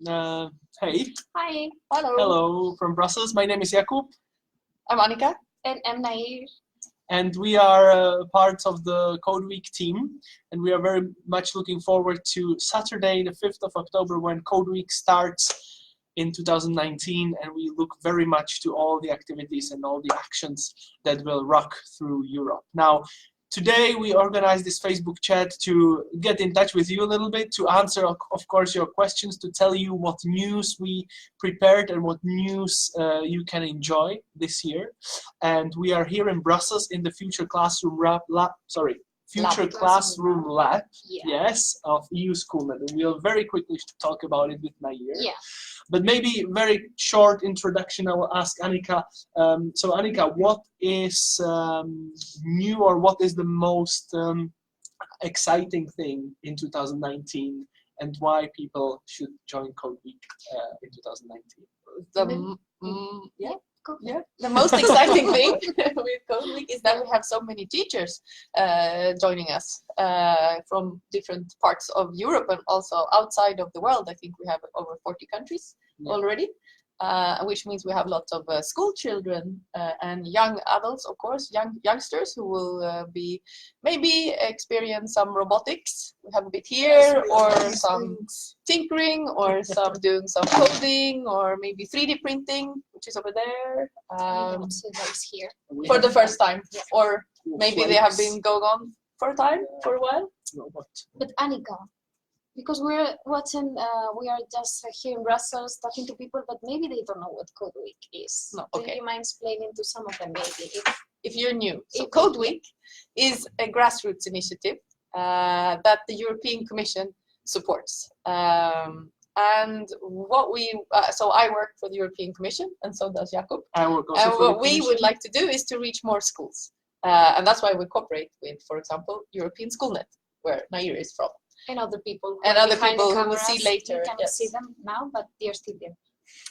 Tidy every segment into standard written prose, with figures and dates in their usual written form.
Hey. Hi. Hello. Hello from Brussels. My name is Jakub. I'm Annika. And I'm Nair. And we are part of the Code Week team. And we are very much looking forward to Saturday, the 5th of October, when Code Week starts in 2019. And we look very much to all the activities and all the actions that will rock through Europe. Now, today we organized this Facebook chat to get in touch with you a little bit, to answer, of course, your questions, to tell you what news we prepared and what news you can enjoy this year. And we are here in Brussels in the Future Classroom Lab, yes, of EU Schoolnet. And we'll very quickly talk about it with Nair. Yeah. But maybe very short introduction, I will ask Annika. So Annika, what is new, or what is the most exciting thing in 2019, and why people should join Code Week in 2019? The most exciting thing with Code Week is that we have so many teachers joining us from different parts of Europe and also outside of the world. I think we have over 40 countries already, which means we have lots of school children and young adults, of course, youngsters who will be maybe experience some robotics. We have a bit here, or some tinkering, or some doing some coding, or maybe 3D printing, which is over there. Here for the first time, or maybe they have been going on for a while. But Annika, because we're watching, we are just here in Brussels talking to people, but maybe they don't know what Code Week is. No, Do you mind explaining to some of them, maybe? If you're new. So Code Week is a grassroots initiative that the European Commission supports. And what so I work for the European Commission, and so does Jakub. I work also and for what we would like to do is to reach more schools. And that's why we cooperate with, for example, European Schoolnet, where Nair is from. And other people. And other people who will see later. You cannot see them now, but they're still there.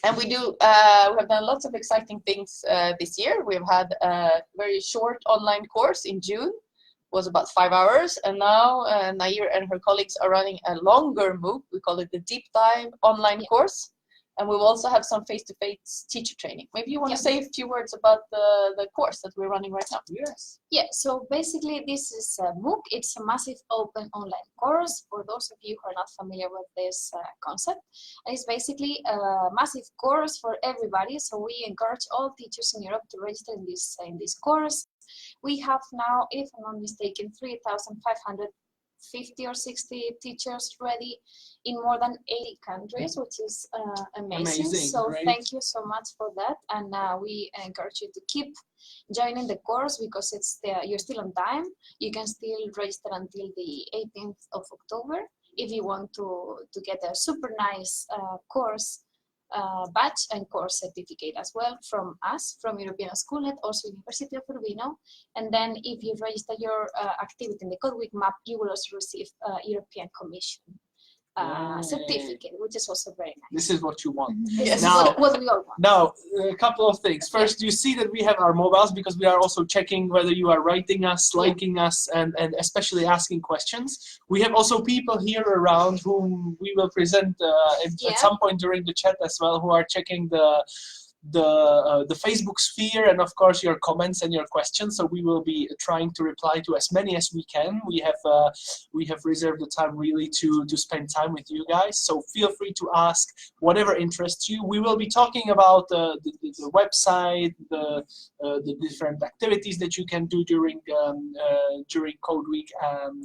And we have done lots of exciting things this year. We've had a very short online course in June. It was about 5 hours. And now Nair and her colleagues are running a longer MOOC. We call it the Deep Dive online course. And we will also have some face-to-face teacher training. Maybe you want to say a few words about the course that we're running right now. Yes. Yeah, so basically this is a MOOC. It's a massive open online course for those of you who are not familiar with this concept. And it's basically a massive course for everybody. So we encourage all teachers in Europe to register in this course. We have now, if I'm not mistaken, 3,550 or 60 teachers ready in more than 80 countries, which is amazing. So great. Thank you so much for that. And we encourage you to keep joining the course, because you're still on time. You can still register until the 18th of October if you want to get a super nice course badge and course certificate as well from us, from European Schoolnet, also University of Urbino. And then if you register your activity in the Code Week map, you will also receive European Commission certificate, which is also very nice. This is what you want. Yes. Now, what we all want. Now, a couple of things. First, you see that we have our mobiles, because we are also checking whether you are writing us, liking us, and especially asking questions. We have also people here around whom we will present at some point during the chat as well, who are checking the Facebook sphere, and of course your comments and your questions. So we will be trying to reply to as many as we can. We have reserved the time really to spend time with you guys. So feel free to ask whatever interests you. We will be talking about the website, the different activities that you can do during Code Week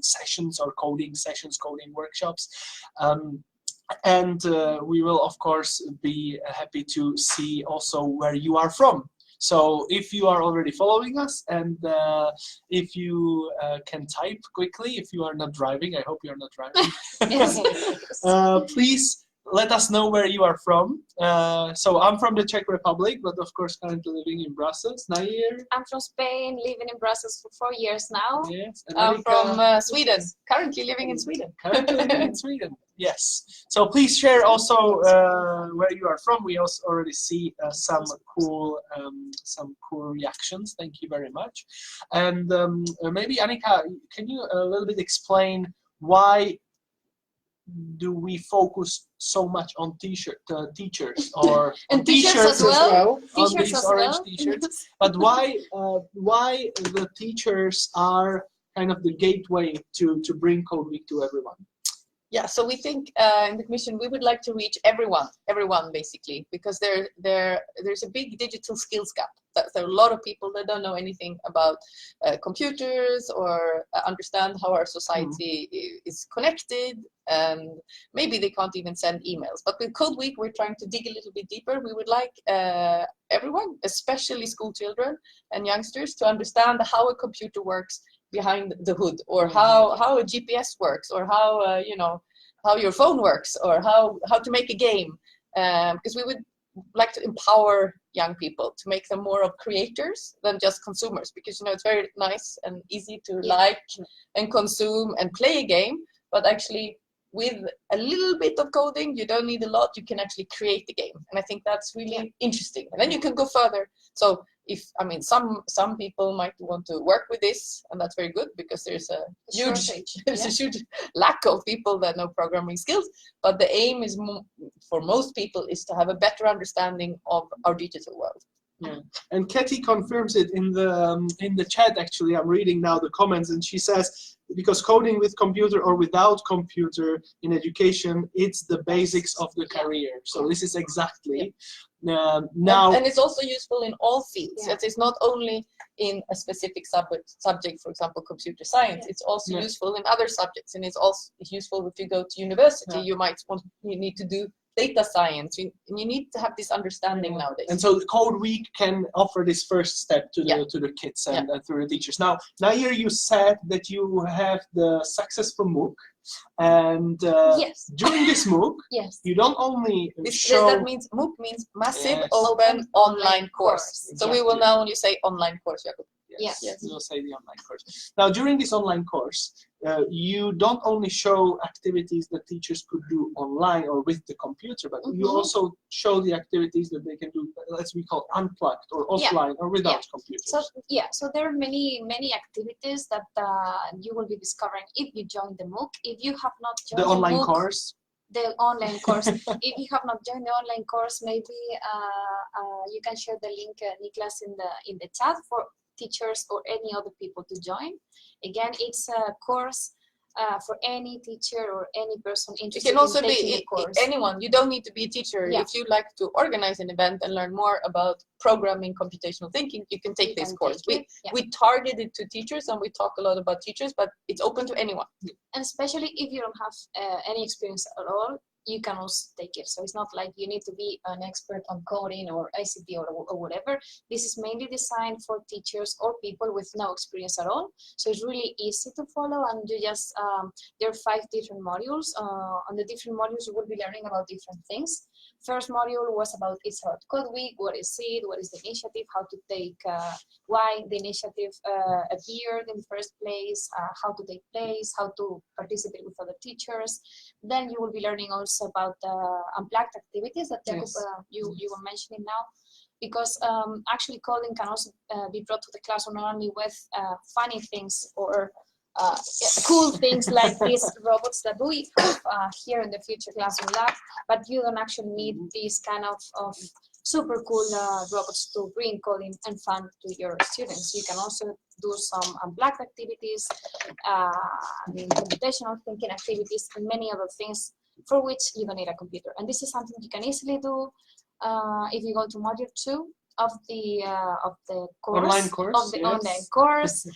sessions, or coding sessions, coding workshops. And we will, of course, be happy to see also where you are from. So if you are already following us, and if you can type quickly, if you are not driving, I hope you're not driving, please let us know where you are from. So I'm from the Czech Republic, but of course currently living in Brussels. Nair? I'm from Spain, living in Brussels for 4 years now. Yes. And I'm from Sweden, currently living in Sweden. Currently living in Sweden, yes. So please share also where you are from. We also already see some cool reactions. Thank you very much. And maybe Annika, can you a little bit explain why do we focus so much on teachers or and on teachers t-shirts as well. on Teachers these as orange well. t-shirts? But why the teachers are kind of the gateway to bring Code Week to everyone? Yeah, so we think in the Commission we would like to reach everyone basically, because there's a big digital skills gap. There are a lot of people that don't know anything about computers or understand how our society is connected, and maybe they can't even send emails. But with Code Week, we're trying to dig a little bit deeper. We would like everyone, especially school children and youngsters, to understand how a computer works behind the hood, or how a GPS works, or how how your phone works, or how to make a game, because we would like to empower young people to make them more of creators than just consumers, because it's very nice and easy to like and consume and play a game, but actually with a little bit of coding, you don't need a lot, you can actually create the game. And I think that's really interesting, and then you can go further. So some people might want to work with this, and that's very good, because there's a huge a huge lack of people that know programming skills. But the aim is for most people is to have a better understanding of our digital world. Yeah, and Katie confirms it in the chat. Actually, I'm reading now the comments, and she says, because coding with computer or without computer in education, it's the basics of the career. So this is exactly now. And it's also useful in all fields. Yeah. It's not only in a specific subject, for example, computer science. It's also useful in other subjects, and it's also useful if you go to university. You need to do data science. You need to have this understanding nowadays. And so Code Week can offer this first step to the kids and to the teachers. Now here you said that you have the successful MOOC, and during this MOOC, you don't only show. That means MOOC means massive open online course. Exactly. So we will now only say online course, Jakob. Yes, we'll say the online course. Now, during this online course, you don't only show activities that teachers could do online or with the computer, but you also show the activities that they can do, as we call unplugged or offline or without computers. So there are many activities that you will be discovering if you join the MOOC. If you have not joined the online MOOC, course. The online course. If you have not joined the online course, maybe you can share the link, Niklas, in the chat for teachers or any other people to join. Again, it's a course for any teacher or any person interested in taking the course. Anyone. You don't need to be a teacher. If you like to organize an event and learn more about programming, computational thinking, you can take this course. We target it to teachers, and we talk a lot about teachers, but it's open to anyone. And especially if you don't have any experience at all, you can also take it. So it's not like you need to be an expert on coding or ICT or whatever. This is mainly designed for teachers or people with no experience at all. So it's really easy to follow, and you just, there are 5 different modules. On the different modules, you will be learning about different things. First module was about Code Week, what is it, what is the initiative, how to take, why the initiative appeared in the first place, how to take place, how to participate with other teachers. Then you will be learning also about unplugged activities that Jakob, you were mentioning now, because actually coding can also be brought to the classroom not only with funny things or cool things like these robots that we have here in the Future Classroom Lab, but you don't actually need these kind of super cool robots to bring coding and fun to your students. You can also do some unplugged activities, computational thinking activities, and many other things for which you don't need a computer. And this is something you can easily do if you go to module 2 of the course, online course,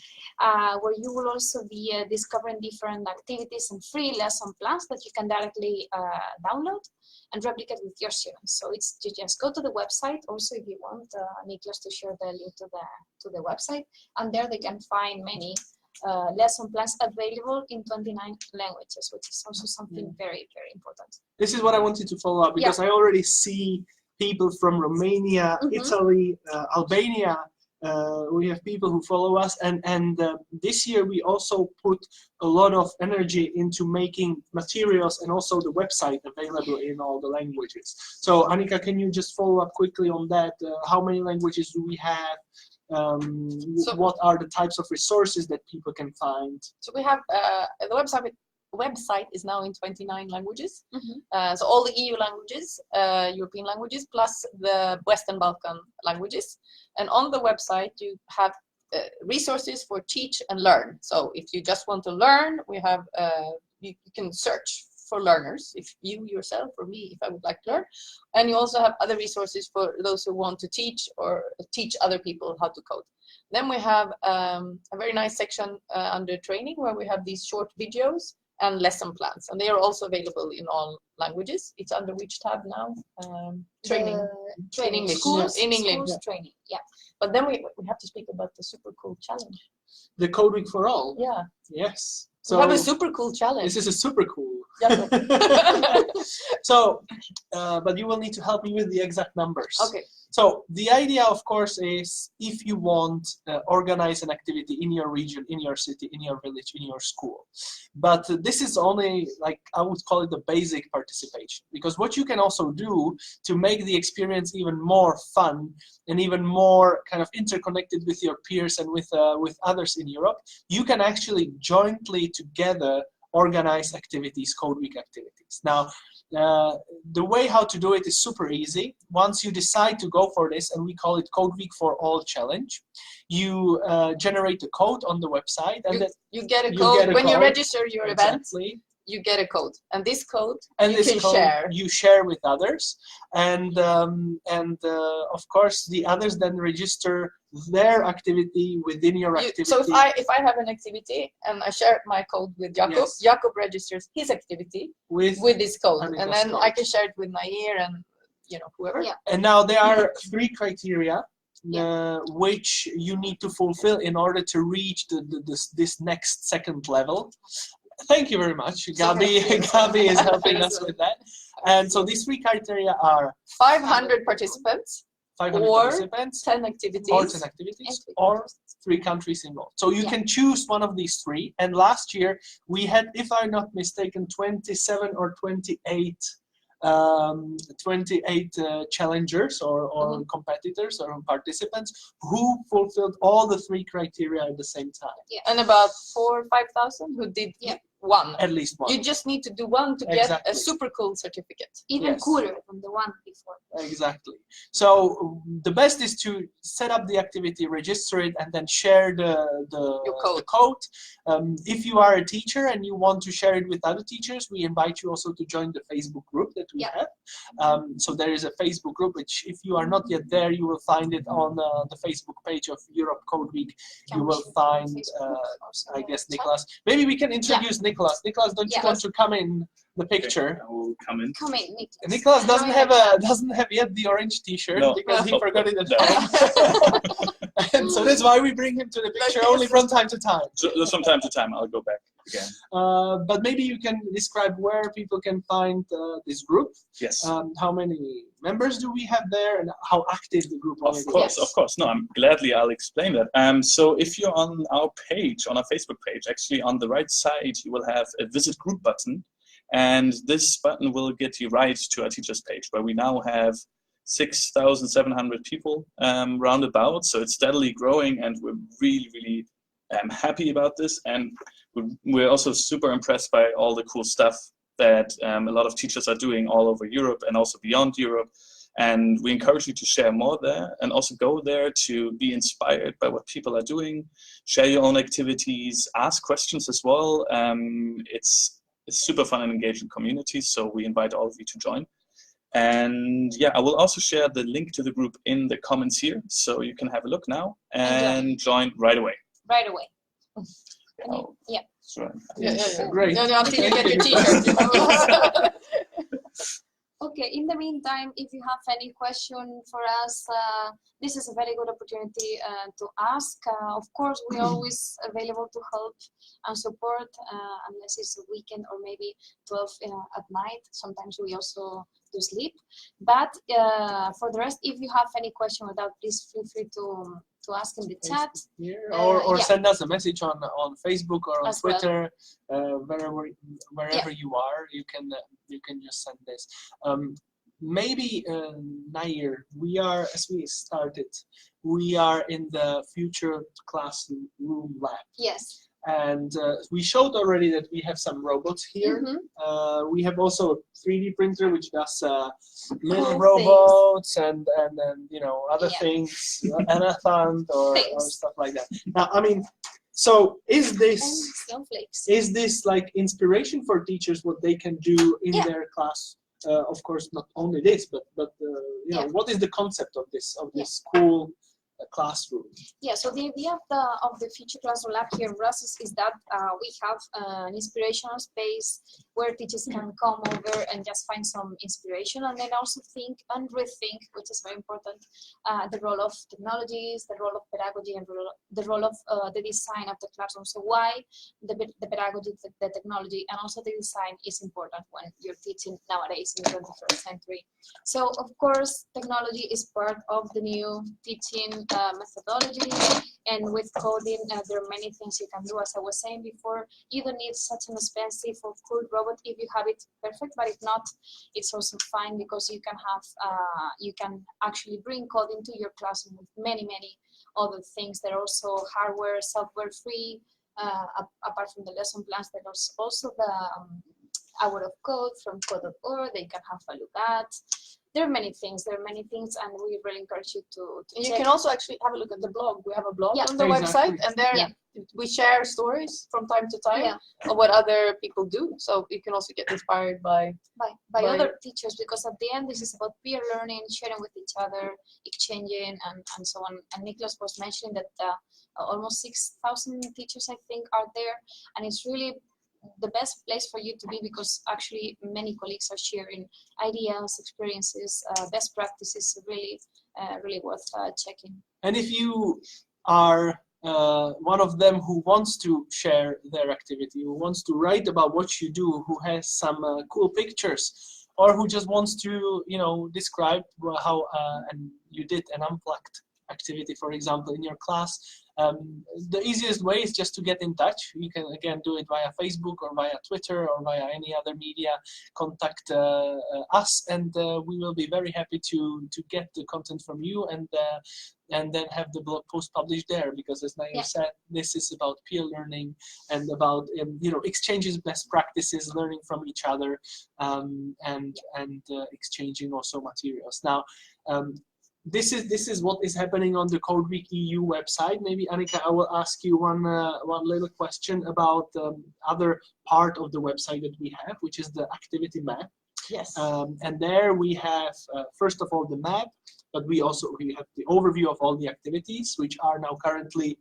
where you will also be discovering different activities and free lesson plans that you can directly download and replicate with your students. So it's you just go to the website. Also, if you want Niklas to share the link to the website, and there they can find many lesson plans available in 29 languages, which is also something very, very important. This is what I wanted to follow up, because I already see people from Romania, Italy, Albania. We have people who follow us, and this year we also put a lot of energy into making materials and also the website available in all the languages. So Annika, can you just follow up quickly on that? How many languages do we have? What are the types of resources that people can find? So we have the website website is now in 29 languages. Mhm. So all the EU languages, European languages, plus the Western Balkan languages. And on the website, you have resources for teach and learn. So if you just want to learn, we have you can search for learners, if you yourself or me, if I would like to learn. And you also have other resources for those who want to teach or teach other people how to code. Then we have a very nice section under training where we have these short videos and lesson plans. And they are also available in all languages. It's under which tab now? Training. Training. In English. Schools, In English. schools training. Yeah. But then we have to speak about the super cool challenge. The Code Week for All. Yeah. Yes. So we have a super cool challenge. This is a super cool. Yeah. So, but you will need to help me with the exact numbers. Okay. So the idea, of course, is if you want organize an activity in your region, in your city, in your village, in your school. But this is only, like, I would call it the basic participation, because what you can also do to make the experience even more fun and even more kind of interconnected with your peers and with others in Europe, you can actually jointly together organize activities, Code Week activities. Now, the way how to do it is super easy. Once you decide to go for this, and we call it Code Week for All Challenge, you generate a code on the website, and you get a code when you register your event. You get a code, and this code you can share. You share with others, and of course the others then register their activity within your activity. So if I have an activity and I share my code with Jakob, yes. Jakob registers his activity with this code, and then I can share it with Nair and whoever. Yeah. And now there are 3 criteria which you need to fulfill in order to reach this next second level. Thank you very much. Gabi is helping us with that. And so these 3 criteria are 500 participants, 500 or participants, 10 activities, or 3 countries involved. So you can choose one of these 3. And last year we had, if I'm not mistaken, 27 or 28 challengers or competitors or participants who fulfilled all the 3 criteria at the same time. Yeah. And about 4,000 or 5,000 who did one. At least one. You just need to do one to get a super cool certificate. Even cooler than the one before. Exactly. So the best is to set up the activity, register it, and then share the code. If you are a teacher and you want to share it with other teachers, we invite you also to join the Facebook group that we have. So there is a Facebook group, which if you are not yet there, you will find it on the Facebook page of Europe Code Week. You will find, I guess, Nicholas. Maybe we can introduce Nicholas. Nicholas, don't you want to come in the picture? Okay, I will come in. Come in, Nicholas. Nicholas doesn't have yet the orange T-shirt because he forgot it at home. And so that's why we bring him to the picture only from time to time. So from time to time, I'll go back again. But maybe you can describe where people can find this group. Yes. How many members do we have there, and how active the group is? Of course. No, I'll explain that. So if you're on our page, on our Facebook page, actually on the right side, you will have a visit group button. And this button will get you right to our teachers page, where we now have 6,700 people roundabout. So it's steadily growing, and we're really happy about this. And we're also super impressed by all the cool stuff that a lot of teachers are doing all over Europe and also beyond Europe. And we encourage you to share more there, and also go there to be inspired by what people are doing, share your own activities, ask questions as well. It's super fun and engaging community, so we invite all of you to join. And I will also share the link to the group in the comments here, so you can have a look now and join right away. Right away. Yeah. Sure. Great. No, until you get your T-shirt. Okay, in the meantime, if you have any question for us, this is a very good opportunity to ask. Of course, we're always available to help and support, unless it's a weekend or maybe 12 at night. Sometimes we also do sleep. But for the rest, if you have any question with that, please feel free to ask in the chat. Or send us a message on Facebook or on As Twitter, wherever you are. You can just send this. Maybe Nair, as we started, we are in the future classroom lab. Yes. And we showed already that we have some robots here. We have also a 3D printer which does little robots and you know, other things, elephant or stuff like that. Now, I mean, so is this like inspiration for teachers what they can do in their class? Of course, not only this, but you know, what is the concept of this cool classroom? Yeah, so the idea of the future classroom lab here in Brussels is that we have an inspirational space where teachers can come over and just find some inspiration, and then also think and rethink, which is very important, the role of technologies, the role of pedagogy, and the role of the design of the classroom. So why the pedagogy, the technology, and also the design is important when you're teaching nowadays in the 21st century. So of course, technology is part of the new teaching methodology, and with coding there are many things you can do. As I was saying before, you don't need such an expensive or cool robot. If you have it, perfect, but if not, it's also fine, because you can have you can actually bring coding to your classroom with many other things. There are also hardware, software free, apart from the lesson plans. There's also the hour of code from code.org they can have a look at. There are many things, and we really encourage you to you check. can also actually have a look at the blog. We have a blog on the Exactly. website, and there we share stories from time to time of what other people do. So you can also get inspired by other teachers, because at the end this is about peer learning, sharing with each other, exchanging, and so on. And Nicholas was mentioning that almost 6,000 teachers, I think, are there, and it's really the best place for you to be, because actually many colleagues are sharing ideas, experiences, best practices. Really worth checking. And if you are one of them who wants to share their activity, who wants to write about what you do, who has some cool pictures, or who just wants to, you know, describe how and you did an unplugged activity, for example, in your class, the easiest way is just to get in touch. You can again do it via Facebook or via Twitter or via any other media. Contact us, and we will be very happy to get the content from you, and then have the blog post published there. Because as Nair said, this is about peer learning and about you know, exchanges best practices, learning from each other, and exchanging also materials. Now. This is what is happening on the Code Week EU website. Maybe Annika, I will ask you one little question about other part of the website that we have, which is the activity map. Yes. And there we have first of all the map, but we have the overview of all the activities, which are now currently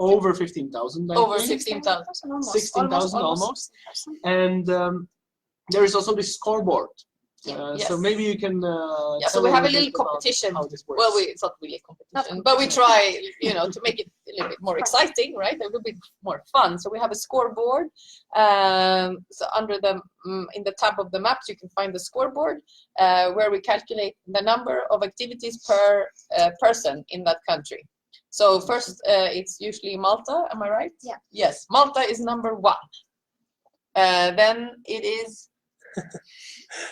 over 15,000. Over 16,000. 16,000 almost. And there is also this scoreboard. So maybe you can so we have a little competition. Well, it's not really a competition, but we try, you know, to make it a little bit more exciting, right? A little bit more fun. So we have a scoreboard. So under the in the tab of the maps, you can find the scoreboard where we calculate the number of activities per person in that country. So first, it's usually Malta. Am I right? Yeah. Yes, Malta is number 1. Then it is.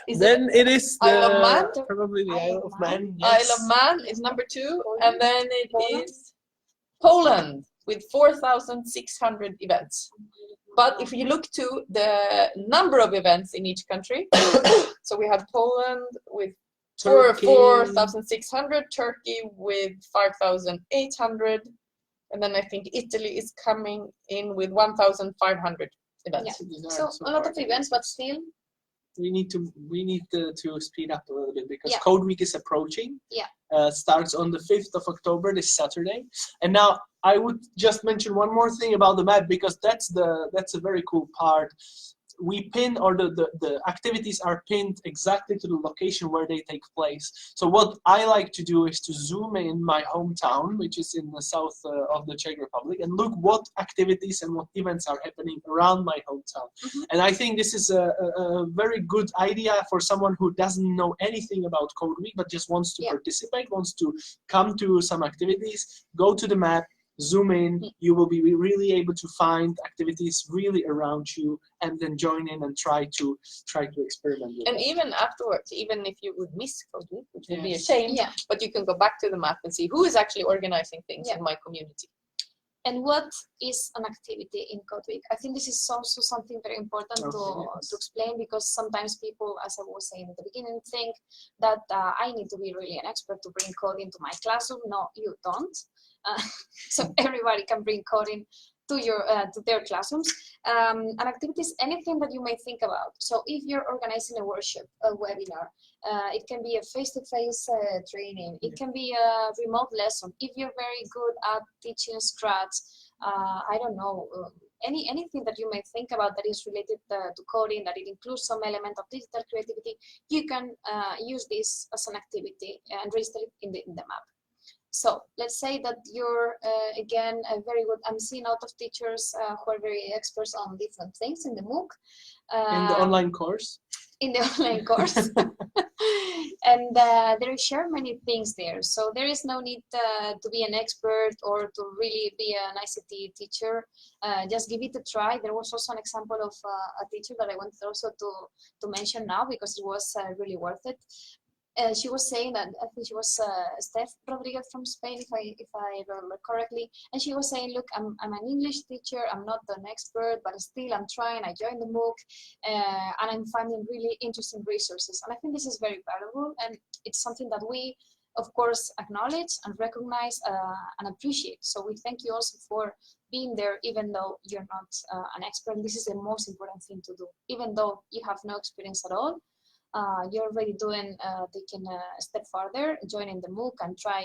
It is Isle of Man? Probably the Isle of Man. Isle of Man is number 2, and then it is Poland with 4,600 events. But if you look to the number of events in each country, so we have Poland with 4,600, Turkey with 5,800, and then I think Italy is coming in with 1,500 events. Yeah. So a lot of events, but still. We need to speed up a little bit, because Yeah. Code Week is approaching. Yeah. Starts on the 5th of October, this Saturday. And now I would just mention one more thing about the map, because that's a very cool part. We pin, or the activities are pinned exactly to the location where they take place. So what I like to do is to zoom in my hometown, which is in the south of the Czech Republic, and look what activities and what events are happening around my hometown. And I think this is a very good idea for someone who doesn't know anything about Code Week, but just wants to participate, wants to come to some activities, go to the map, zoom in, you will be really able to find activities really around you, and then join in and try to experiment with and it. even afterwards, even if you would miss Code Week, which would be a shame, but you can go back to the map and see who is actually organizing things in my community. And what is an activity in Code Week? I think this is also something very important to explain, because sometimes people, as I was saying at the beginning, think that I need to be really an expert to bring code into my classroom. No, you don't. So everybody can bring coding to their classrooms. An activity is anything that you may think about. So if you're organizing a workshop, a webinar, it can be a face-to-face training, it can be a remote lesson. If you're very good at teaching Scratch, I don't know, anything that you may think about that is related to coding, that it includes some element of digital creativity, you can use this as an activity and register it in the map. So let's say that you're, again, very good. I'm seeing a lot of teachers who are very experts on different things in the MOOC. In the online course? In the online course. And they share many things there. So there is no need to be an expert or to really be an ICT teacher. Just give it a try. There was also an example of a teacher that I wanted also to mention now, because it was really worth it. She was saying that, I think she was Steph Rodriguez from Spain, if I remember correctly, and she was saying, look, I'm an English teacher, I'm not an expert, but still I'm trying. I joined the MOOC, and I'm finding really interesting resources. And I think this is very valuable, and it's something that we, of course, acknowledge and recognize and appreciate. So we thank you also for being there, even though you're not an expert. And this is the most important thing to do, even though you have no experience at all. You're already taking a step further, joining the MOOC and try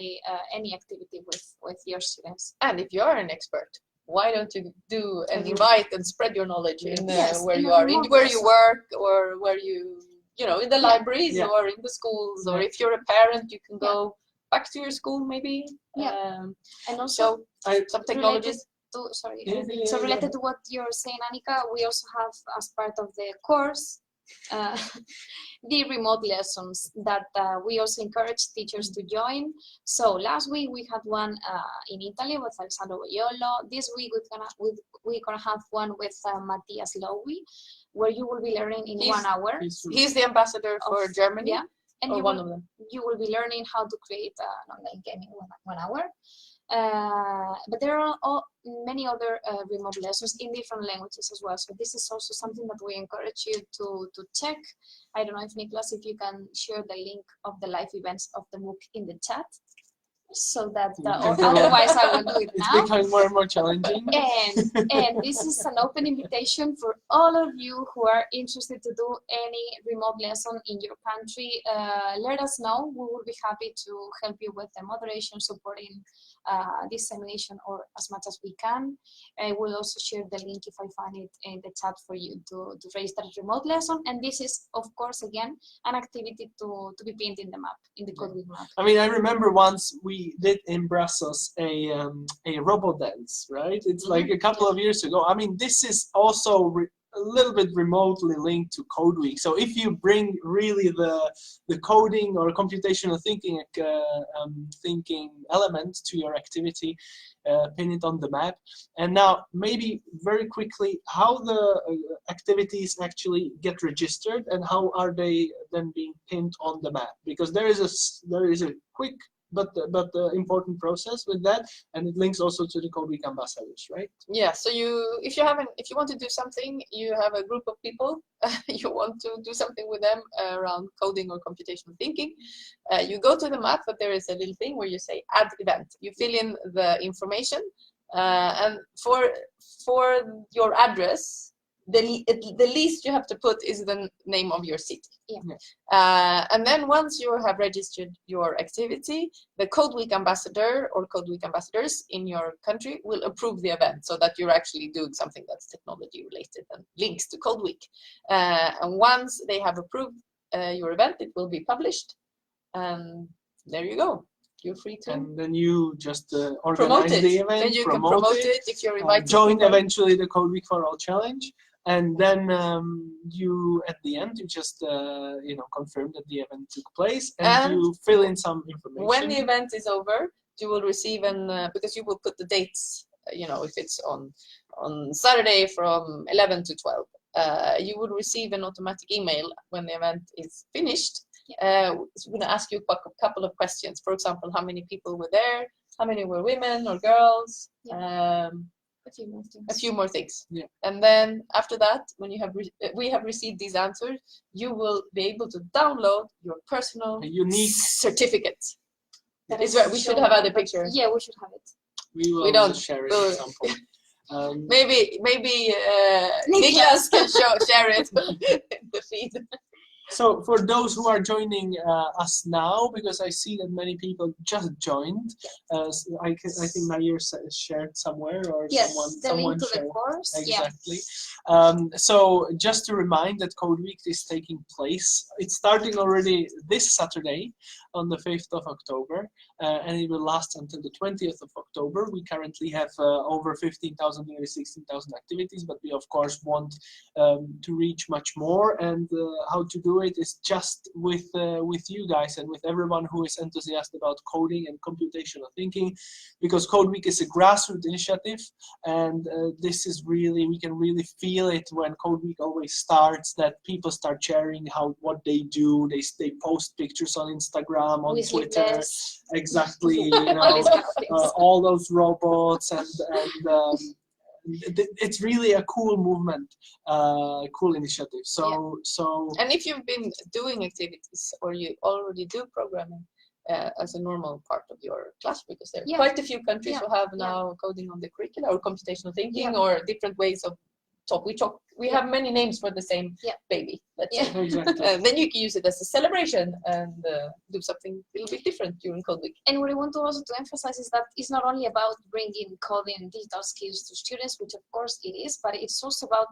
any activity with your students. And if you're an expert, why don't you do and invite and spread your knowledge in where you are, in where you work, or where you know, in the libraries or in the schools, or if you're a parent, you can go back to your school maybe. And also some technologies. So related to what you're saying, Annika, we also have, as part of the course, the remote lessons that we also encourage teachers to join. So last week we had one in Italy with Alessandro Boiolo. This week we're gonna have one with Matthias Lowy, where you will be learning in 1 hour. He's the ambassador for Germany. Yeah, and you will be learning how to create an online game in 1 hour. But there are many other remote lessons in different languages as well. So this is also something that we encourage you to check. I don't know if Nicholas, if you can share the link of the live events of the MOOC in the chat, so that otherwise I will do it now. It's becoming more and more challenging. And this is an open invitation for all of you who are interested to do any remote lesson in your country. Let us know. We will be happy to help you with the moderation, supporting dissemination, or as much as we can. I will also share the link if I find it in the chat for you to register a remote lesson. And this is, of course, again, an activity to be pinned in the map, in the Code Week map. I mean, I remember once we did in Brussels a robo dance, right? It's like a couple of years ago. I mean, this is also a little bit remotely linked to Code Week. So if you bring really the coding or computational thinking element to your activity, pin it on the map. And now maybe very quickly, how the activities actually get registered and how are they then being pinned on the map? Because there is a quick but important process with that, and it links also to the Code Week ambassadors, right? Yeah. So if you want to do something, you have a group of people, you want to do something with them around coding or computational thinking, you go to the map, but there is a little thing where you say add event. You fill in the information, and for your address, the least you have to put is the name of your city. And then once you have registered your activity, the Code Week ambassador or Code Week ambassadors in your country will approve the event, so that you're actually doing something that's technology related and links to Code Week. And once they have approved your event, it will be published, and there you go. You're free to. And then you just organize the event, then you can promote it if you're invited. Join eventually the Code Week for All challenge. And then you, at the end, you just confirm that the event took place, and you fill in some information. When the event is over, you will receive because you will put the dates. If it's on Saturday from 11 to 12, you will receive an automatic email when the event is finished. It's going to ask you a couple of questions. For example, how many people were there? how many were women or girls, A few more things. a few more things. Yeah. And then after that, when you have we have received these answers, you will be able to download your personal A unique. certificate. That Is is right. We should have had a picture. Yeah, we should have it. We will don't. share it We'll- at some point. Maybe Niklas. Niklas can share it in the feed. So for those who are joining us now, because I see that many people just joined, I think Nair shared somewhere, or Yes, someone the link to the shared. course. Exactly. So just to remind that Code Week is taking place. It's starting already this Saturday on the 5th of October, and it will last until the 20th of October. We currently have over 15,000, nearly 16,000 activities, but we of course want to reach much more. And how to do it is just with you guys and with everyone who is enthusiastic about coding and computational thinking, because Code Week is a grassroots initiative, and this is really, we can really feel it when Code Week always starts, that people start sharing what they do. They post pictures on Instagram, on We sleep Twitter. less. Exactly, All these kind of things. all those robots and it's really a cool movement, cool initiative. So And if you've been doing activities or you already do programming as a normal part of your class, because there are quite a few countries who have now coding on the curricula, or computational thinking, or different ways of talk. We have many names for the same baby. Let's say. exactly. Then you can use it as a celebration and do something a little bit different during Code Week. And what I want to also to emphasize is that it's not only about bringing coding and digital skills to students, which of course it is, but it's also about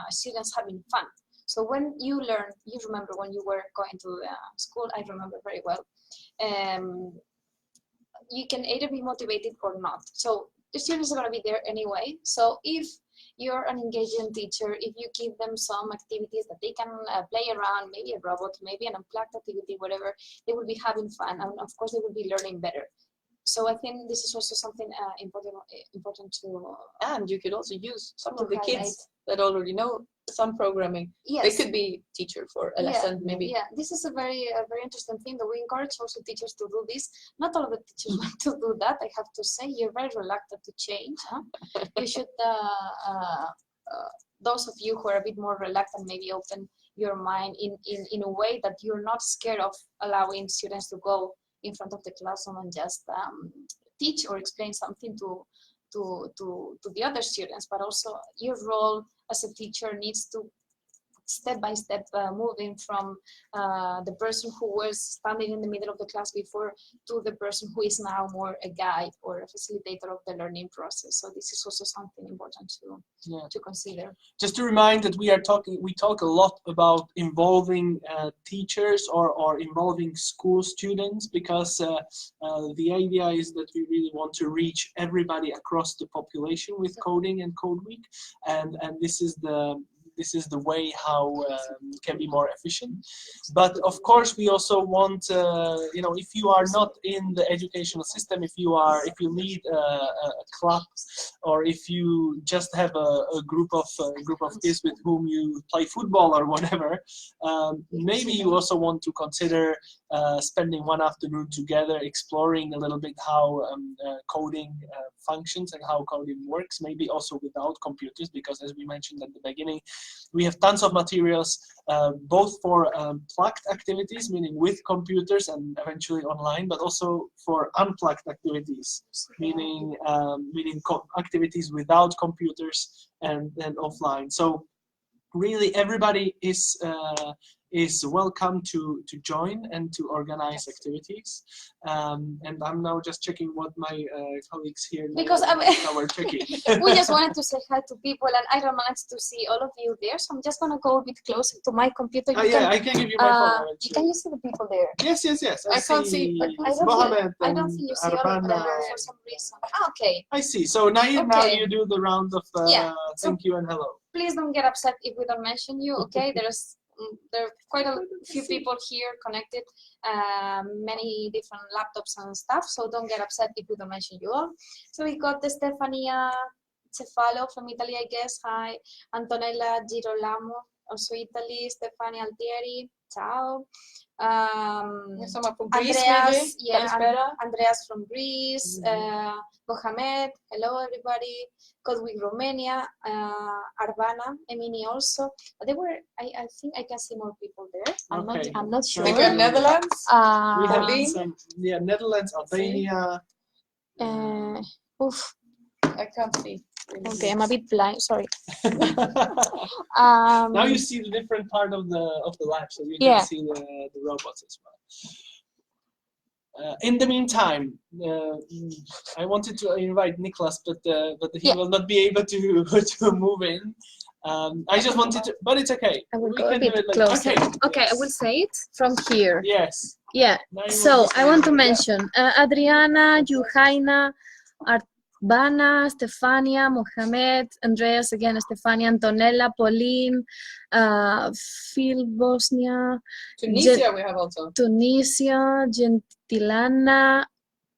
students having fun. So when you learn, you remember when you were going to school, I remember very well, you can either be motivated or not. So the students are going to be there anyway. So if you're an engaging teacher, if you give them some activities that they can play around, maybe a robot, maybe an unplugged activity, whatever, they will be having fun, and of course they will be learning better. So I think this is also something important to. And you could also use some of the highlight. kids that already know some programming. Yes. They could be teacher for a lesson, maybe. Yeah, this is a very interesting thing that we encourage also teachers to do this. Not all of the teachers want to do that, I have to say. You're very reluctant to change. Huh? You should, those of you who are a bit more reluctant, maybe open your mind in a way that you're not scared of allowing students to go in front of the classroom and just teach or explain something to the other students, but also your role as a teacher needs to step by step moving from the person who was standing in the middle of the class before to the person who is now more a guide or a facilitator of the learning process. So this is also something important to consider. Just to remind that we talk a lot about involving teachers or involving school students, because the idea is that we really want to reach everybody across the population with coding and Code Week, and this is the way how can be more efficient. But of course, we also want, if you are not in the educational system, if you lead a club, or if you just have a group of kids with whom you play football or whatever, maybe you also want to consider spending one afternoon together, exploring a little bit how coding functions and how coding works, maybe also without computers, because as we mentioned at the beginning, we have tons of materials, both for plugged activities, meaning with computers and eventually online, but also for unplugged activities, meaning activities without computers and offline. So really everybody is welcome to join and to organize activities. And I'm now just checking what my colleagues here because we're checking. We just wanted to say hi to people, and I don't manage to see all of you there, so I'm just gonna go a bit closer to my computer. I can give you my phone. Can you see the people there? Yes. I can't see. Mohammed I don't think you see all of them for some reason. Okay. I see. So Nair, now you do the round of thank you and hello. Please don't get upset if we don't mention you. Okay, there are quite a few people here connected, many different laptops and stuff, so don't get upset if we don't mention you all. So we got the Stefania Cefalo from Italy, I guess. Hi. Antonella Girolamo also Italy, Stefania Altieri, ciao. Someone from Greece, Andreas, maybe? yeah, Kalispera? Andreas from Greece, Mohamed, hello everybody, Code Week Romania, Arbana, Emini also. They were, I think I can see more people there. Okay. I'm not sure. Maybe Netherlands? We have Berlin? some, Netherlands, Albania. Oof, I can't see. okay, I'm a bit blind, sorry. Now you see the different part of the lab, so you Yeah. can see the robots as well. In the meantime, I wanted to invite Niklas, but he will not be able to to move in. I just wanted to, but it's okay. I will We go a can do bit it later. closer. Okay, yes. I will say it from here. Yes. Yeah. Now you So will I want to say- mention Adriana, Juhaina, Arbana, Stefania, Mohamed, Andreas again, Stefania, Antonella, Pauline, Phil, Bosnia, Tunisia we have also. Tunisia, Gentilana,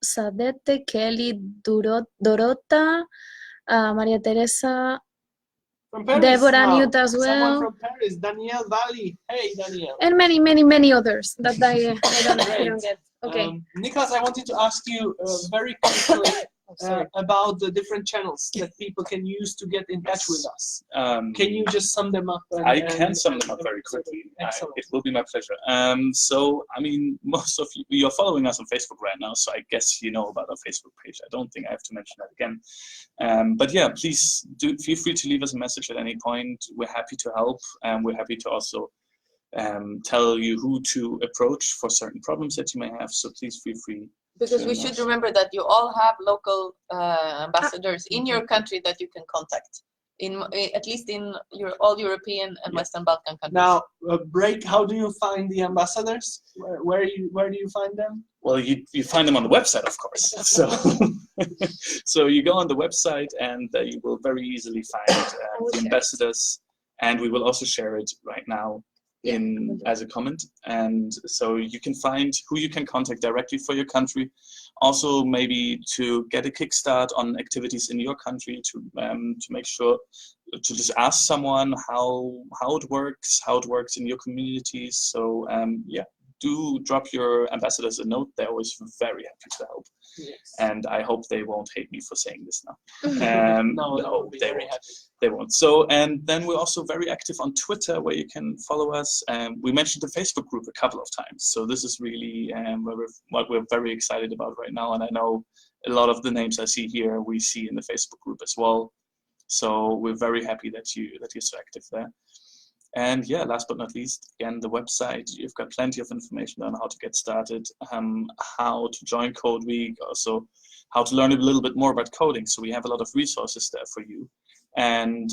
Sadete, Kelly, Dorota, Maria Teresa, From Paris Deborah now. Newt as Someone well. from Paris, Danielle Valley. Hey, Danielle. And many others that I don't get. Okay. Niklas, I wanted to ask you very quickly about the different channels that people can use to get in touch with us. Can you just sum them up? I can sum them up very quickly. It will be my pleasure. So, I mean, most of you are following us on Facebook right now, so I guess you know about our Facebook page. I don't think I have to mention that again. But yeah, please feel free to leave us a message at any point. We're happy to help, and we're happy to also tell you who to approach for certain problems that you may have. So please feel free. Because we should remember that you all have local ambassadors in your country that you can contact. At least in all European and Western Balkan countries. Now, break. How do you find the ambassadors? Where do you find them? Well, you find them on the website, of course. So, so you go on the website, and you will very easily find the ambassadors, and we will also share it right now as a comment. And so you can find who you can contact directly for your country. Also, maybe to get a kickstart on activities in your country, to make sure to just ask someone how it works in your communities. So yeah, do drop your ambassadors a note. They're always very happy to help. Yes. And I hope they won't hate me for saying this now. No, they won't. So, and then we're also very active on Twitter, where you can follow us. We mentioned the Facebook group a couple of times. So this is really what we're very excited about right now. And I know a lot of the names I see here, we see in the Facebook group as well. So we're very happy that you're so active there. And yeah, last but not least, again, the website. You've got plenty of information on how to get started, how to join Code Week, also how to learn a little bit more about coding. So we have a lot of resources there for you. And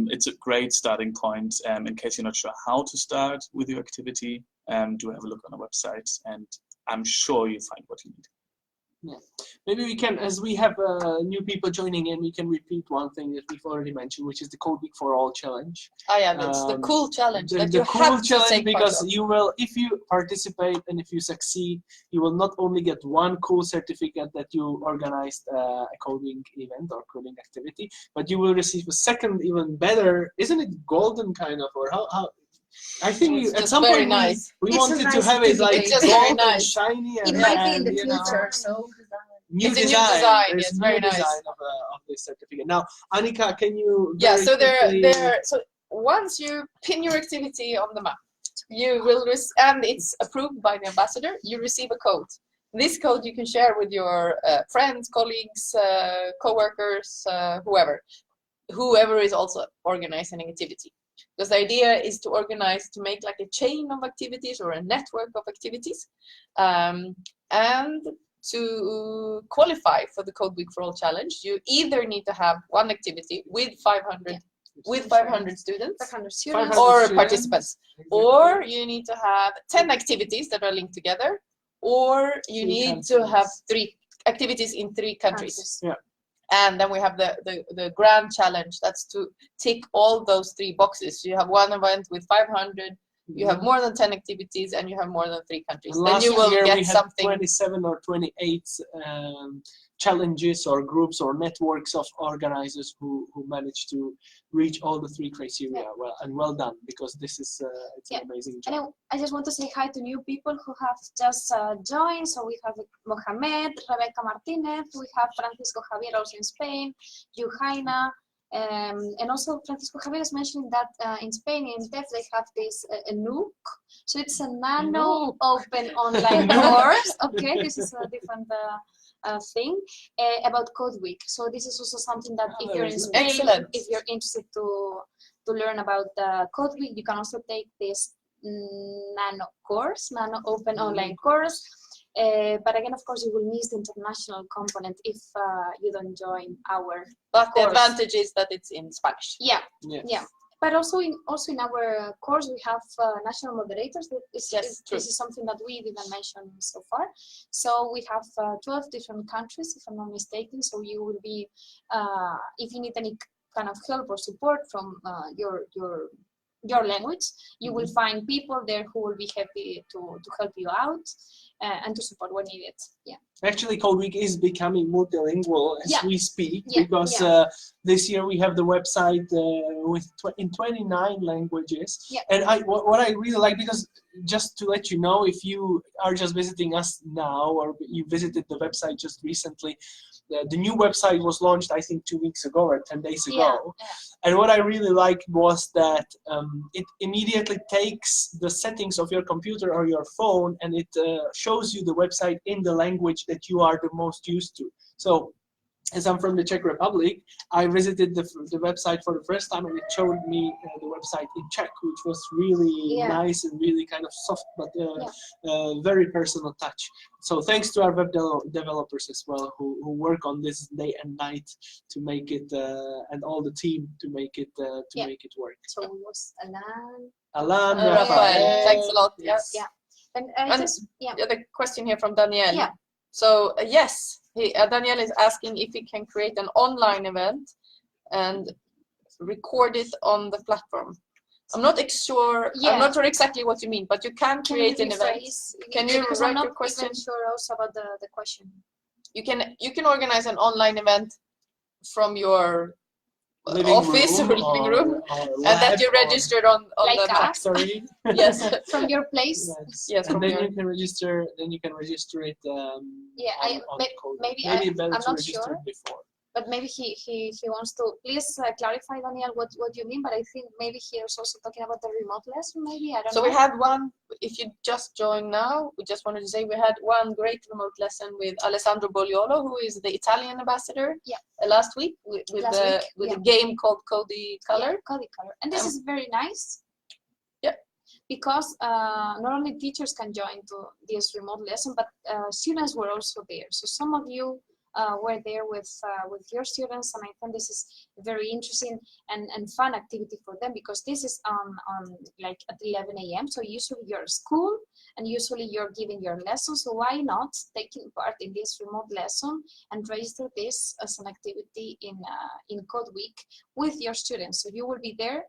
it's a great starting point in case you're not sure how to start with your activity. Do have a look on the website, and I'm sure you'll find what you need. Yeah. Maybe we can, as we have new people joining in, we can repeat one thing that we've already mentioned, which is the Code Week for All challenge. Oh yeah, that's the cool challenge. The cool challenge, because you will, if you participate and if you succeed, you will not only get one cool certificate that you organized a coding event or coding activity, but you will receive a second, even better. Isn't it golden kind of, or how? I think at some point we wanted to have it like gold and shiny, and it might be in the future. So new design. There's it's new very design nice of this certificate. Now, Annika, can you? So so once you pin your activity on the map, you will and it's approved by the ambassador. You receive a code. This code you can share with your friends, colleagues, co-workers, whoever is also organizing an activity. Because the idea is to make like a chain of activities or a network of activities, and to qualify for the Code Week for All challenge, you either need to have one activity with 500 students, or participants, or you need to have 10 activities that are linked together, or you need to have 3 activities in 3 countries. Yeah. And then we have the grand challenge. That's to tick all those 3 boxes. You have one event with 500 you have more than 10 activities, and you have more than 3 countries. And Then last you will year get we had something. 27 or 28 challenges or groups or networks of organizers who managed to reach all the 3 criteria. Well, and well done, because this is it's an amazing job. And I just want to say hi to new people who have just joined. So we have Mohamed, Rebecca Martinez, we have Francisco Javier also in Spain, Juhaina, and also Francisco Javier is mentioning that in Spain, in TEF, they have this NUC. So it's a nano open online course. Okay, this is a different thing about Code Week. So this is also something that if you're in Spain, if you're interested to learn about Code Week, you can also take this nano open online course. But again, of course, you will miss the international component if you don't join our But the course. advantage is that it's in Spanish. Yeah. Yes. But also in our course, we have national moderators. This is something that we didn't mention so far. So we have 12 different countries, if I'm not mistaken. So you will be, if you need any kind of help or support from your language, you will find people there who will be happy to help you out and to support when needed. Yeah. Actually, Code Week is becoming multilingual as we speak, because this year we have the website in 29 languages. Yeah. And what I really like, because just to let you know, if you are just visiting us now or you visited the website just recently, the new website was launched, I think, 2 weeks ago or 10 days ago. Yeah. And what I really liked was that it immediately takes the settings of your computer or your phone, and it shows you the website in the language that you are the most used to. So, as I'm from the Czech Republic, I visited the website for the first time, and it showed me the website in Czech, which was really nice and really kind of soft, but very personal touch. So thanks to our web developers as well, who work on this day and night to make it, and all the team to make it make it work. So it was Alan, Rafael, thanks a lot. Yes. Yeah. And the question here from Danielle. Yeah. So yes, Danielle is asking if he can create an online event and record it on the platform. I'm not sure. I'm not sure exactly what you mean, but you can create an event. Can you write your question? I'm not even sure also about the question. You can organize an online event from your office or living room, and that you registered on like the factory. Yes, from your place. Yes, and from then your... you can register. Then you can register it. Maybe better I'm to not register sure. it before. But maybe he wants to please clarify, Daniel, what you mean. But I think maybe he is also talking about the remote lesson. Maybe I don't know. So we had one. If you just joined now, we just wanted to say we had one great remote lesson with Alessandro Bogliolo, who is the Italian ambassador. Yeah. Last week with a game called Cody Color. Yeah, Cody Color, and this is very nice. Yeah. Because not only teachers can join to this remote lesson, but students were also there. So some of you were there with your students, and I think this is a very interesting and fun activity for them, because this is on like at 11 a.m. So usually you're at school and usually you're giving your lesson. So why not taking part in this remote lesson and register this as an activity in Code Week with your students? So you will be there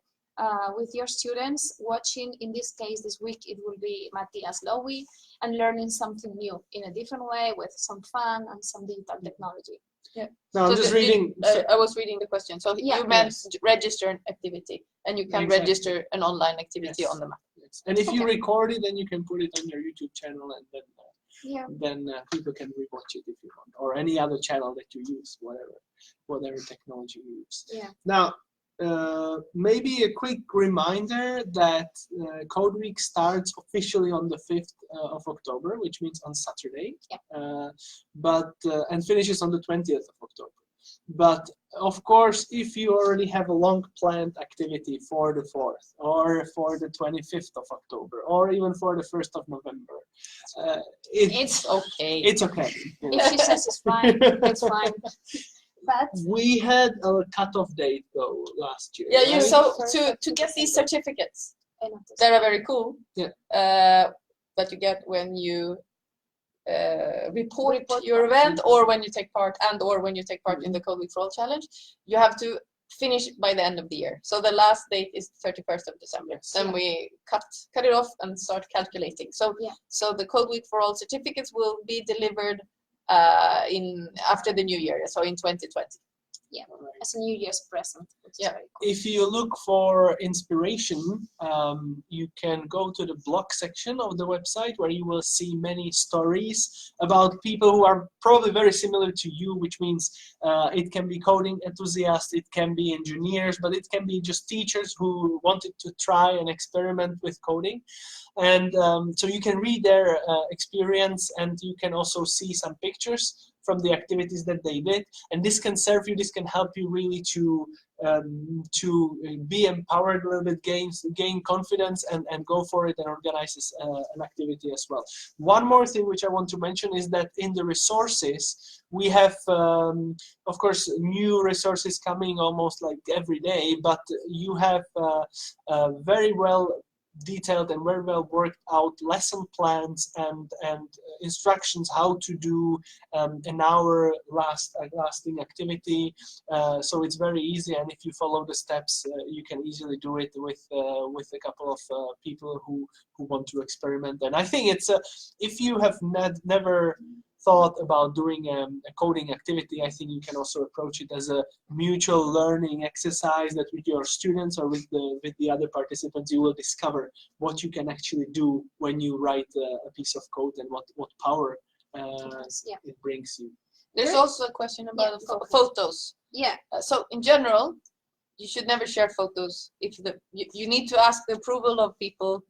with your students watching. In this case, this week it will be Matthias Lowy, and learning something new in a different way with some fun and some digital technology. Yeah. No, I'm just reading. I was reading the question. So you meant register an activity, and you can register an online activity on the map. Yes. And if you record it, then you can put it on your YouTube channel, and then people can rewatch it if you want, or any other channel that you use, whatever technology you use. Yeah. Now, maybe a quick reminder that Code Week starts officially on the 5th of October, which means on Saturday, and finishes on the 20th of October. But of course, if you already have a long planned activity for the 4th, or for the 25th of October, or even for the 1st of November, it's okay. It's okay. If she says it's fine, it's fine. But we had a cutoff date though last year. Yeah, right? so to get these certificates, they're very cool. Yeah. That you get when you report your event, or when you take part, or when you take part in the Code Week for All challenge. You have to finish by the end of the year. So the last date is 31st of December. Yes. Then we cut it off and start calculating. So so the Code Week for All certificates will be delivered after the new year, so in 2020. Yeah, as a New Year's present. Which is very cool. If you look for inspiration, you can go to the blog section of the website where you will see many stories about people who are probably very similar to you, which means it can be coding enthusiasts, it can be engineers, but it can be just teachers who wanted to try and experiment with coding. And so you can read their experience, and you can also see some pictures from the activities that they did, and this can serve you, this can help you really to be empowered a little bit, gain confidence, and go for it and organize an activity as well. One more thing which I want to mention is that in the resources, we have, of course, new resources coming almost like every day, but you have very well detailed and very well worked out lesson plans and instructions how to do an hour lasting activity. So it's very easy, and if you follow the steps, you can easily do it with a couple of people who want to experiment. And I think it's if you have never thought about doing a coding activity, I think you can also approach it as a mutual learning exercise, that with your students or with the other participants, you will discover what you can actually do when you write a piece of code and what power it brings you. There's also a question about photos. Yeah. So in general, you should never share photos if you need to ask the approval of people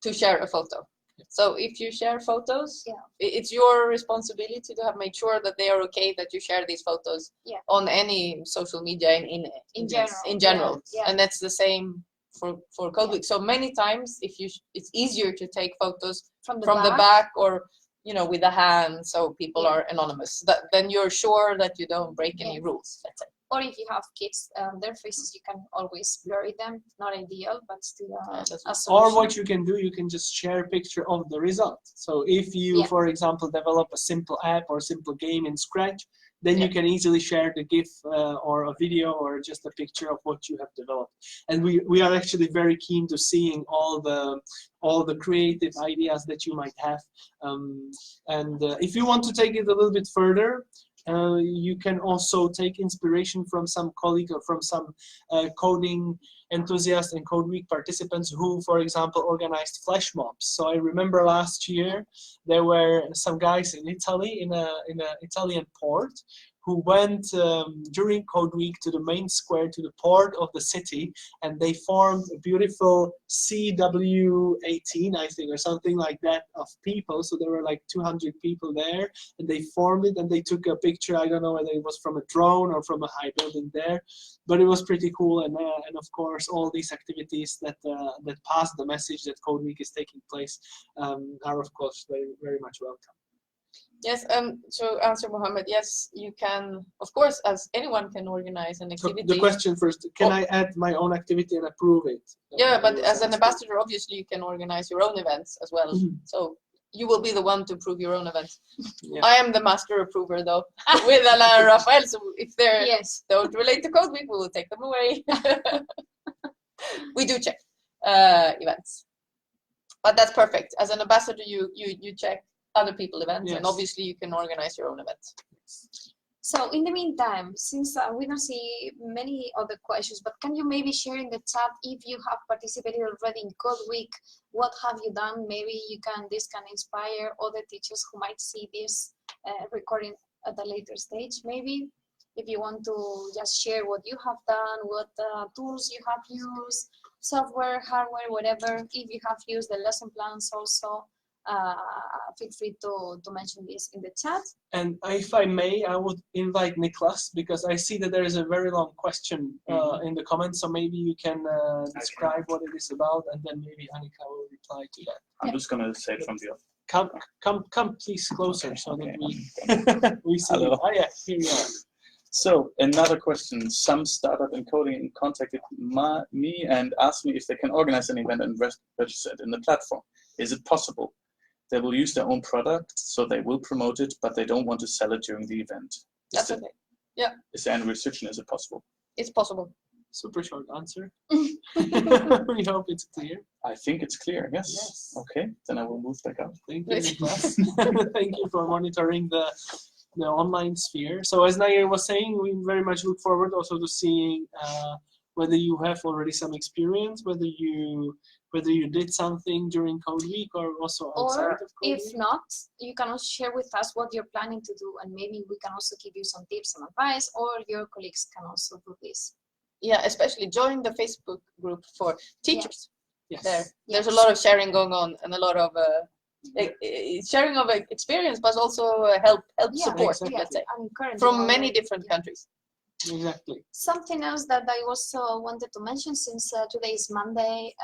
to share a photo. So if you share photos, it's your responsibility to have made sure that they are okay that you share these photos on any social media in general. And that's the same for Code Week. So many times, it's easier to take photos from the back or with a hand, so people are anonymous. Then you're sure that you don't break any rules. Let's say. Or if you have kids, their faces, you can always blur them. Not ideal, but still a solution. Or what you can do, you can just share a picture of the result. So if you, for example, develop a simple app or simple game in Scratch, then you can easily share the GIF or a video or just a picture of what you have developed. And we are actually very keen to seeing all the creative ideas that you might have. And if you want to take it a little bit further, you can also take inspiration from some colleague or from some coding enthusiasts and Code Week participants who, for example, organized flash mobs. So I remember last year there were some guys in Italy in an Italian port who went during Code Week to the main square, to the port of the city, and they formed a beautiful CW18, I think, or something like that, of people. So there were like 200 people there, and they formed it, and they took a picture. I don't know whether it was from a drone or from a high building there, but it was pretty cool. And of course, all these activities that pass the message that Code Week is taking place are, of course, very, very much welcome. Yes, so answer Mohammed, yes, you can, of course, as anyone can organize an activity. So the question first, can I add my own activity and approve it? Yeah, but as an ambassador, obviously you can organize your own events as well. So you will be the one to approve your own events. I am the master approver though, with Alain and Rafael, so if they don't relate to Code Week, we will take them away. We do check events. But that's perfect. As an ambassador, you check other people events, and obviously you can organize your own events. So in the meantime, since we don't see many other questions, but can you maybe share in the chat if you have participated already in Code Week? What have you done? Maybe this can inspire other teachers who might see this recording at a later stage. Maybe if you want to just share what you have done, what tools you have used, software, hardware, whatever. If you have used the lesson plans also. Feel free to mention this in the chat. And if I may, I would invite Niklas, because I see that there is a very long question in the comments, so maybe you can describe what it is about, and then maybe Annika will reply to that. I'm just going to say it from the Come please closer so that we see you. Oh yeah, here you are. So another question. Some startup in coding contacted me and asked me if they can organize an event and register it in the platform. Is it possible? They will use their own product, so they will promote it, but they don't want to sell it during the event. That's okay. Yeah. Is there any restriction? Is it possible? It's possible. Super short answer. We hope it's clear. I think it's clear, yes. Yes. Okay, then I will move back up. Thank you, Niklas. Thank you for monitoring the online sphere. So as Nair was saying, we very much look forward also to seeing whether you have already some experience, whether you did something during Code Week or also outside Or of Code if Week. not, you can also share with us what you're planning to do, and maybe we can also give you some tips and advice, or your colleagues can also do this. Yeah, especially join the Facebook group for teachers. Yes. There's a lot of sharing going on, and a lot of sharing of experience, but also help support, exactly. let's say, I'm encouraging from many already. different countries. Exactly. Something else that I also wanted to mention, since today is Monday,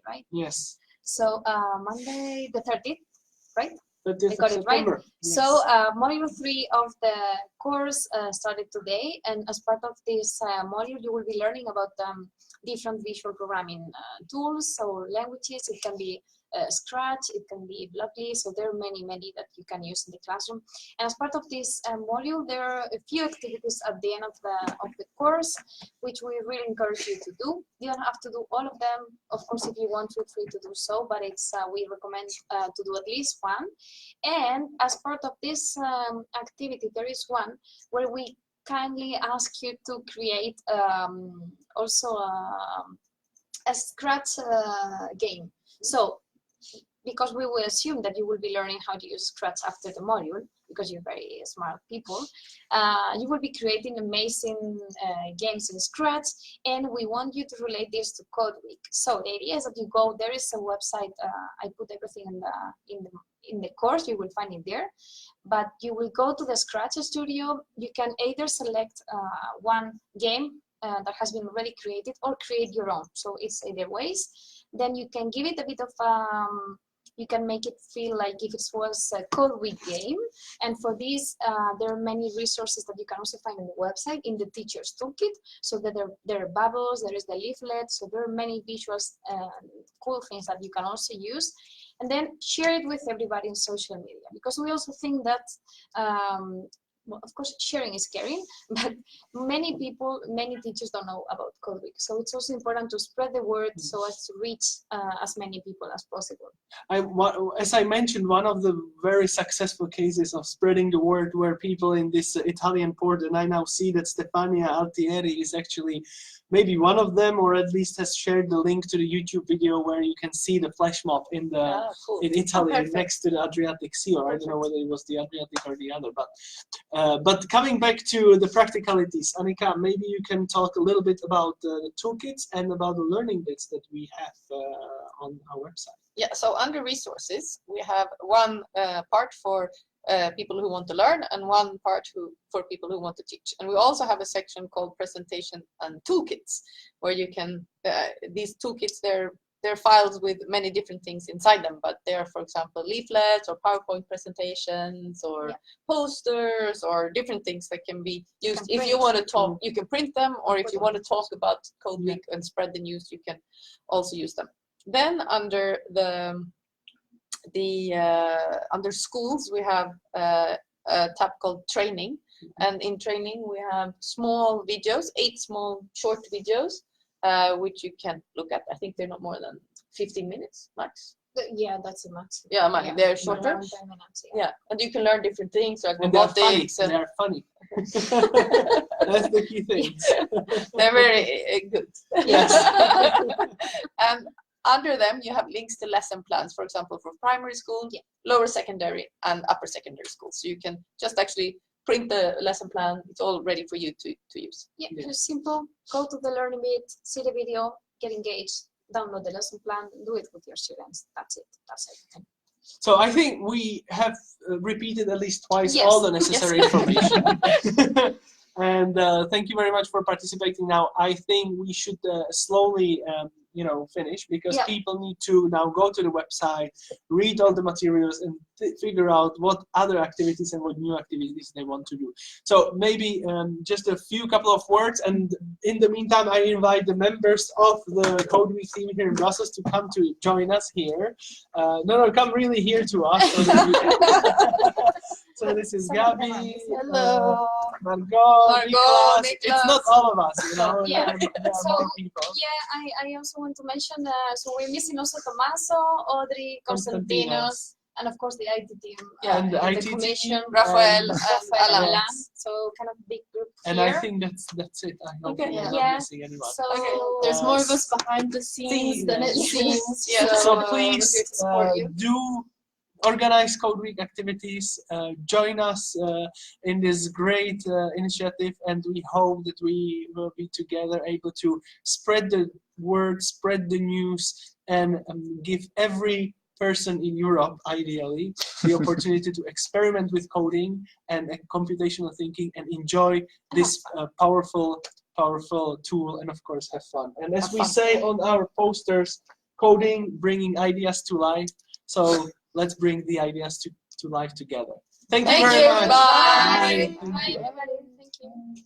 right? Yes. So Monday the 30th, right? 30th I got of it right. September. Yes. So module 3 of the course started today, and as part of this module, you will be learning about different visual programming tools or languages. It can be Scratch, it can be Blockly, so there are many that you can use in the classroom. And as part of this module, there are a few activities at the end of the course, which we really encourage you to do. You don't have to do all of them. Of course, if you want, feel free to do so, but it's we recommend to do at least one. And as part of this activity, there is one where we kindly ask you to create also a Scratch game. So, because we will assume that you will be learning how to use Scratch after the module, because you're very smart people, you will be creating amazing games in Scratch, and we want you to relate this to Code Week. So the idea is that you go, there is a website, I put everything in the course, you will find it there, but you will go to the Scratch studio. You can either select one game that has been already created or create your own, so it's either ways. Then you can give it a bit of you can make it feel like if it was a Code Week game. And for this, there are many resources that you can also find on the website in the teacher's toolkit. So that there are bubbles, there is the leaflet, so there are many visuals, cool things that you can also use. And then share it with everybody in social media, because we also think that well, of course, sharing is caring, but many people, many teachers don't know about Code Week. So it's also important to spread the word so as to reach as many people as possible. As I mentioned, one of the very successful cases of spreading the word were people in this Italian port, and I now see that Stefania Altieri is actually maybe one of them, or at least has shared the link to the YouTube video where you can see the flash mob in Cool. in Italy, Perfect. next to the Adriatic Sea, or I don't know whether it was the Adriatic or the other. But coming back to the practicalities, Annika, maybe you can talk a little bit about the toolkits and about the learning bits that we have on our website. Yeah, so under resources, we have one part for people who want to learn and one part for people who want to teach. And we also have a section called presentation and toolkits, where you can, these toolkits, they're files with many different things inside them, but they're, for example, leaflets or PowerPoint presentations or posters or different things that can be used. If you want to talk, you can print them, or if you want to talk about Code Week and spread the news, you can also use them. Then under under schools, we have a tab called training, and in training we have small videos, 8 small short videos, which you can look at. I think they're not more than 15 minutes max. Yeah, that's a max. Yeah, they're shorter. Around 10 minutes, yeah, and you can learn different things like And they're funny. robotics. And they are funny. That's the key thing. they're very good. Yes. And under them, you have links to lesson plans, for example, for primary school, lower secondary, and upper secondary school. So you can just actually print the lesson plan. It's all ready for you to use. Yeah, it's simple. Go to the learning bit, see the video, get engaged, download the lesson plan, do it with your students. That's it. That's everything. So I think we have repeated at least twice Yes. all the necessary information. And thank you very much for participating. Now, I think we should slowly finish, because people need to now go to the website, read all the materials, and figure out what other activities and what new activities they want to do. So maybe just a couple of words, and in the meantime, I invite the members of the Code Week team here in Brussels to come to join us here. No, come really here to us. So this is Gabi, Hello. Margot, Niklas. It's Niklas. not all of us, you know. Yeah. There are So, more people. Yeah, I also want to mention, so we're missing also Tommaso, Audrey, Constantinos, and of course the IT team. And the IT commission, team, Rafael, and- Alan. Alan. Yes. So kind of big group And here. I think that's it. I hope Okay. we're not Yeah. missing anyone. So There's more of us behind the scenes than it seems. Yeah. So we're please here to support you. do organize Code Week activities. Join us in this great initiative, and we hope that we will be together able to spread the word, spread the news, and give every person in Europe, ideally, the opportunity to experiment with coding and computational thinking and enjoy this powerful tool, and of course have fun. And as we say on our posters, coding, bringing ideas to life. So let's bring the ideas to life together. Thank you Thank very you. much. Bye. Thank you. Bye, everybody. Thank you.